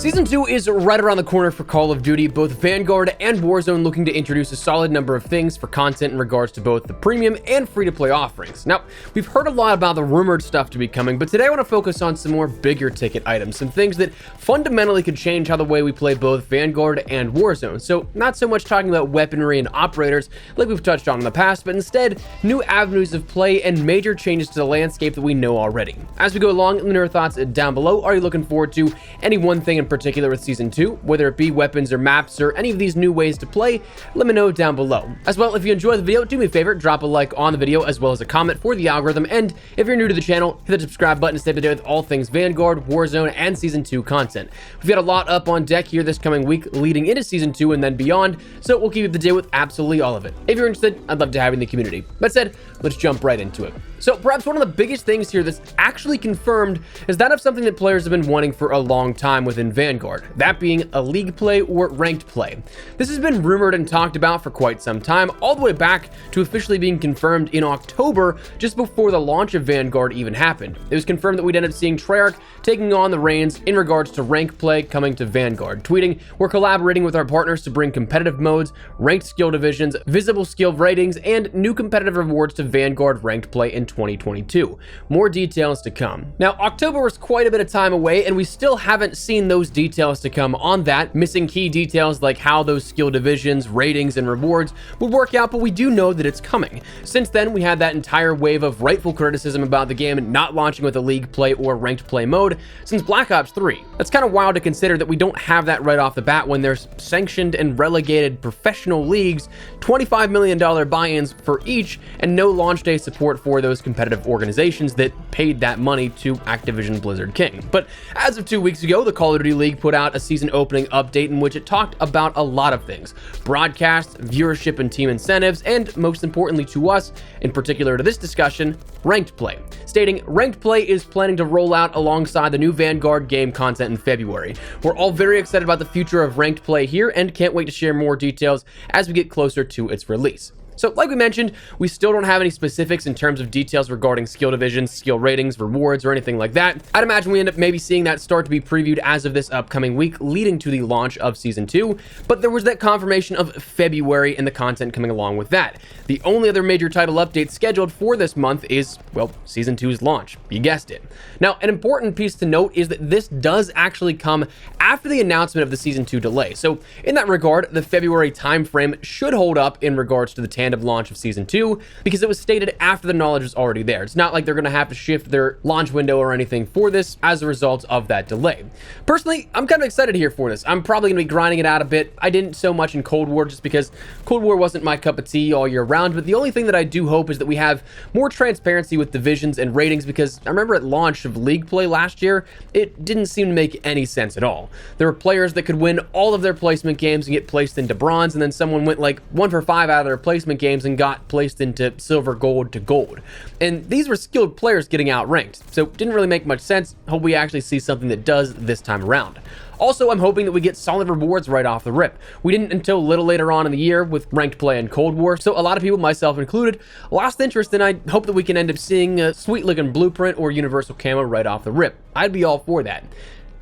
Season 2 is right around the corner for Call of Duty, both Vanguard and Warzone looking to introduce a solid number of things for content in regards to both the premium and free-to-play offerings. Now, we've heard a lot about the rumored stuff to be coming, but today I want to focus on some more bigger ticket items, some things that fundamentally could change how the way we play both Vanguard and Warzone. So not so much talking about weaponry and operators like we've touched on in the past, but instead new avenues of play and major changes to the landscape that we know already. As we go along, let me know your thoughts down below. Are you looking forward to any one thing in particular with Season 2, whether it be weapons or maps or any of these new ways to play? Let me know down below. As well, if you enjoyed the video, do me a favor, drop a like on the video as well as a comment for the algorithm, and if you're new to the channel, hit the subscribe button to stay up to date with all things Vanguard, Warzone, and Season 2 content. We've got a lot up on deck here this coming week leading into Season 2 and then beyond, so we'll keep you up to date with absolutely all of it. If you're interested, I'd love to have you in the community. That said, let's jump right into it. So perhaps one of the biggest things here that's actually confirmed is that of something that players have been wanting for a long time within Vanguard, that being a league play or ranked play. This has been rumored and talked about for quite some time, all the way back to officially being confirmed in October, just before the launch of Vanguard even happened. It was confirmed that we'd end up seeing Treyarch taking on the reins in regards to rank play coming to Vanguard, tweeting, "We're collaborating with our partners to bring competitive modes, ranked skill divisions, visible skill ratings, and new competitive rewards to Vanguard ranked play in 2022. More details to come." Now, October was quite a bit of time away, and we still haven't seen those details to come on that, missing key details like how those skill divisions, ratings, and rewards would work out, but we do know that it's coming. Since then, we had that entire wave of rightful criticism about the game not launching with a league play or ranked play mode since Black Ops 3. That's kind of wild to consider that we don't have that right off the bat when there's sanctioned and relegated professional leagues, $25 million buy-ins for each, and no launch day support for those competitive organizations that paid that money to Activision Blizzard King. But as of 2 weeks ago, the Call of Duty League put out a season opening update in which it talked about a lot of things: broadcasts, viewership and team incentives, and most importantly to us, in particular to this discussion, ranked play, stating ranked play is planning to roll out alongside the new Vanguard game content in February. We're all very excited about the future of ranked play here and can't wait to share more details as we get closer to its release. So like we mentioned, we still don't have any specifics in terms of details regarding skill divisions, skill ratings, rewards, or anything like that. I'd imagine we end up maybe seeing that start to be previewed as of this upcoming week, leading to the launch of Season 2, but there was that confirmation of February and the content coming along with that. The only other major title update scheduled for this month is, well, Season 2's launch. You guessed it. Now, an important piece to note is that this does actually come after the announcement of the Season 2 delay. So in that regard, the February timeframe should hold up in regards to the of launch of Season 2, because it was stated after the knowledge was already there. It's not like they're going to have to shift their launch window or anything for this as a result of that delay. Personally, I'm kind of excited here for this. I'm probably going to be grinding it out a bit. I didn't so much in Cold War just because Cold War wasn't my cup of tea all year round, but the only thing that I do hope is that we have more transparency with divisions and ratings, because I remember at launch of League Play last year, it didn't seem to make any sense at all. There were players that could win all of their placement games and get placed into bronze, and then someone went like 1 for 5 out of their placement games and got placed into silver, gold to gold. And these were skilled players getting outranked, so it didn't really make much sense. Hope we actually see something that does this time around. Also, I'm hoping that we get solid rewards right off the rip. We didn't until a little later on in the year with ranked play and Cold War, so a lot of people, myself included, lost interest, and I hope that we can end up seeing a sweet looking blueprint or universal camo right off the rip. I'd be all for that.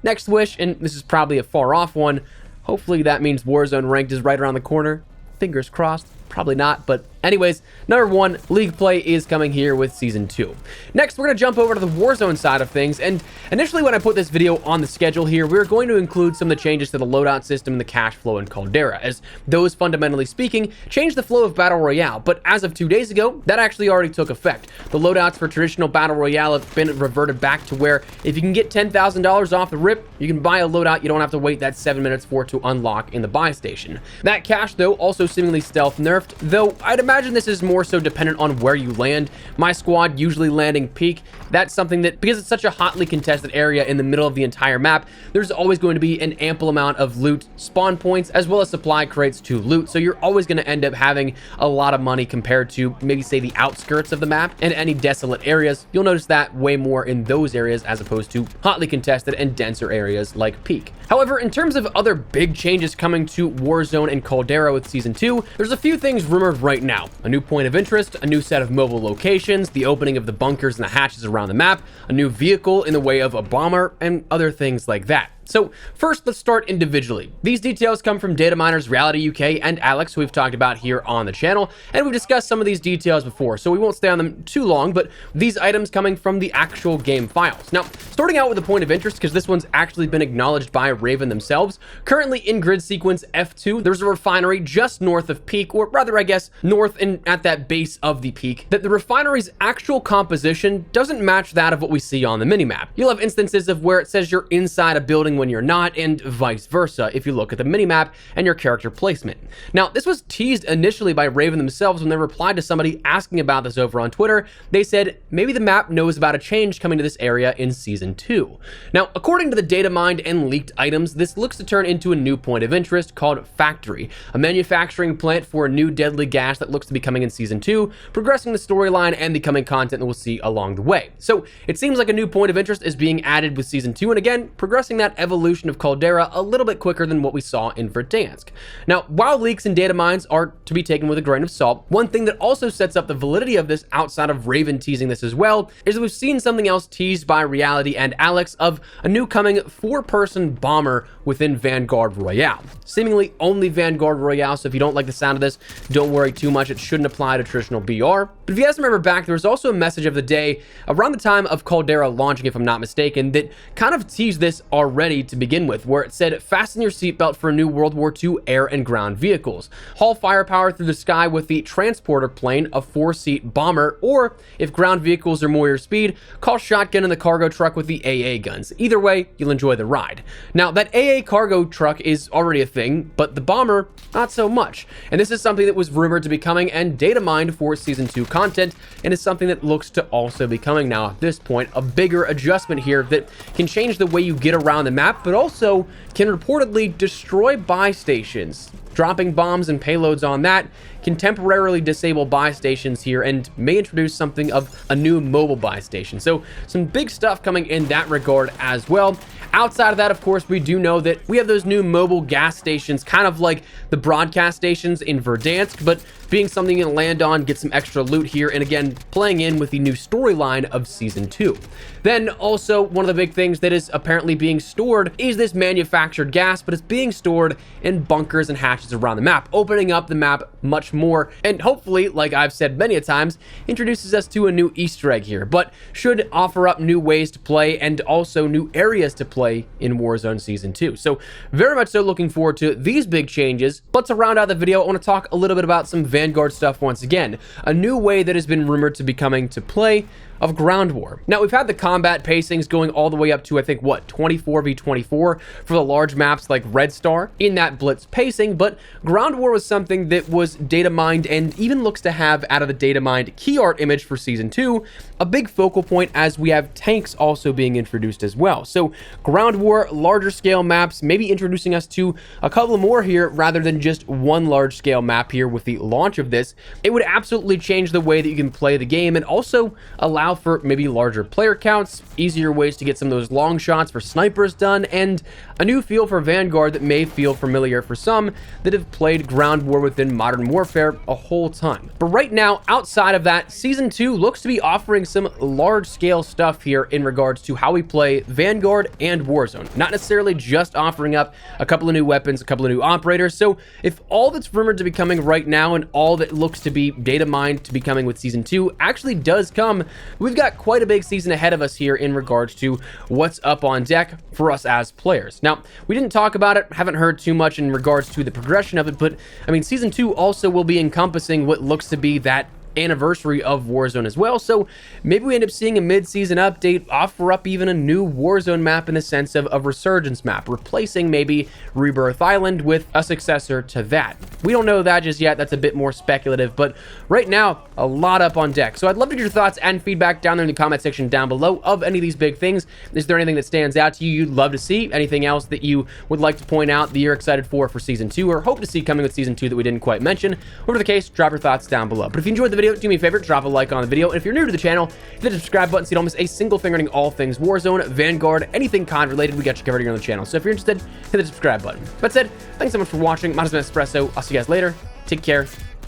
Next wish, and this is probably a far off one, hopefully that means Warzone ranked is right around the corner. Fingers crossed. Probably not, but anyways, number 1, League Play is coming here with Season 2. Next, we're going to jump over to the Warzone side of things, and initially when I put this video on the schedule here, we were going to include some of the changes to the loadout system and the cash flow in Caldera, as those, fundamentally speaking, change the flow of Battle Royale, but as of 2 days ago, that actually already took effect. The loadouts for traditional Battle Royale have been reverted back to where if you can get $10,000 off the rip, you can buy a loadout you don't have to wait that 7 minutes for it to unlock in the buy station. That cash, though, also seemingly stealth nerfed, though I'd imagine this is more so dependent on where you land. My squad usually landing peak. That's something that, because it's such a hotly contested area in the middle of the entire map, there's always going to be an ample amount of loot spawn points as well as supply crates to loot, so you're always going to end up having a lot of money compared to maybe say the outskirts of the map and any desolate areas. You'll notice that way more in those areas as opposed to hotly contested and denser areas like peak. However, in terms of other big changes coming to Warzone and Caldera with Season 2, there's a few things rumored right now. A new point of interest, a new set of mobile locations, the opening of the bunkers and the hatches around the map, a new vehicle in the way of a bomber, and other things like that. So first, let's start individually. These details come from data miners Reality UK and Alex, who we've talked about here on the channel, and we've discussed some of these details before, so we won't stay on them too long, but these items coming from the actual game files. Now, starting out with a point of interest, because this one's actually been acknowledged by Raven themselves, currently in grid sequence F2, there's a refinery just north of Peak, or rather, I guess, north and at that base of the Peak, that the refinery's actual composition doesn't match that of what we see on the minimap. You'll have instances of where it says you're inside a building when you're not, and vice versa if you look at the minimap and your character placement. Now, this was teased initially by Raven themselves when they replied to somebody asking about this over on Twitter. They said maybe the map knows about a change coming to this area in Season 2. Now, according to the data mined and leaked items, this looks to turn into a new point of interest called Factory, a manufacturing plant for a new deadly gas that looks to be coming in Season 2, progressing the storyline and the coming content that we'll see along the way. So it seems like a new point of interest is being added with Season 2, and again, progressing that evolution of Caldera a little bit quicker than what we saw in Verdansk. Now, while leaks and data mines are to be taken with a grain of salt, one thing that also sets up the validity of this outside of Raven teasing this as well is that we've seen something else teased by Reality and Alex of a new coming 4-person bomber within Vanguard Royale. Seemingly only Vanguard Royale, so if you don't like the sound of this, don't worry too much. It shouldn't apply to traditional BR. But if you guys remember back, there was also a message of the day around the time of Caldera launching, if I'm not mistaken, that kind of teased this already to begin with, where it said, fasten your seatbelt for new World War II air and ground vehicles. Haul firepower through the sky with the transporter plane, a 4-seat bomber, or if ground vehicles are more your speed, call shotgun in the cargo truck with the AA guns. Either way, you'll enjoy the ride. Now, that AA cargo truck is already a thing, but the bomber, not so much. And this is something that was rumored to be coming and data mined for Season 2 content, and is something that looks to also be coming now at this point. A bigger adjustment here that can change the way you get around the map, but also can reportedly destroy buy stations. Dropping bombs and payloads on that can temporarily disable buy stations here and may introduce something of a new mobile buy station. So some big stuff coming in that regard as well. Outside of that, of course, we do know that we have those new mobile gas stations, kind of like the broadcast stations in Verdansk, but being something you can land on, get some extra loot here, and again, playing in with the new storyline of Season 2. Then also, one of the big things that is apparently being stored is this manufactured gas, but it's being stored in bunkers and hatches around the map, opening up the map much more, and hopefully, like I've said many a times, introduces us to a new Easter egg here, but should offer up new ways to play and also new areas to play in Warzone Season 2. So very much so looking forward to these big changes. But to round out the video, I want to talk a little bit about some Vanguard stuff once again. A new way that has been rumored to be coming to play of ground war. Now, we've had the combat pacings going all the way up to, I think, what, 24v24 for the large maps like Red Star in that blitz pacing, but ground war was something that was data mined and even looks to have, out of the data mined key art image for Season 2, a big focal point as we have tanks also being introduced as well. So ground war, larger scale maps, maybe introducing us to a couple more here rather than just one large scale map here with the launch of this. It would absolutely change the way that you can play the game and also allow for maybe larger player counts, easier ways to get some of those long shots for snipers done, and a new feel for Vanguard that may feel familiar for some that have played ground war within Modern Warfare a whole ton. But right now, outside of that, Season 2 looks to be offering some large-scale stuff here in regards to how we play Vanguard and Warzone. Not necessarily just offering up a couple of new weapons, a couple of new operators. So if all that's rumored to be coming right now and all that looks to be data mined to be coming with Season 2 actually does come, we've got quite a big season ahead of us here in regards to what's up on deck for us as players. Now, we didn't talk about it, haven't heard too much in regards to the progression of it, but I mean, Season 2 also will be encompassing what looks to be that anniversary of Warzone as well, so maybe we end up seeing a mid-season update offer up even a new Warzone map in the sense of a resurgence map, replacing maybe Rebirth Island with a successor to that. We don't know that just yet, that's a bit more speculative, but right now, a lot up on deck. So I'd love to get your thoughts and feedback down there in the comment section down below of any of these big things. Is there anything that stands out to you you'd love to see? Anything else that you would like to point out that you're excited for Season 2 or hope to see coming with Season 2 that we didn't quite mention? Whatever the case, drop your thoughts down below. But if you enjoyed the video, do me a favor, drop a like on the video, and if you're new to the channel, hit the subscribe button so you don't miss a single thing regarding all things Warzone, Vanguard, anything COD related. We got you covered here on the channel, so if you're interested, hit the subscribe button. That said, thanks so much for watching. My name is Espresso. I'll see you guys later. Take care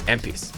and peace.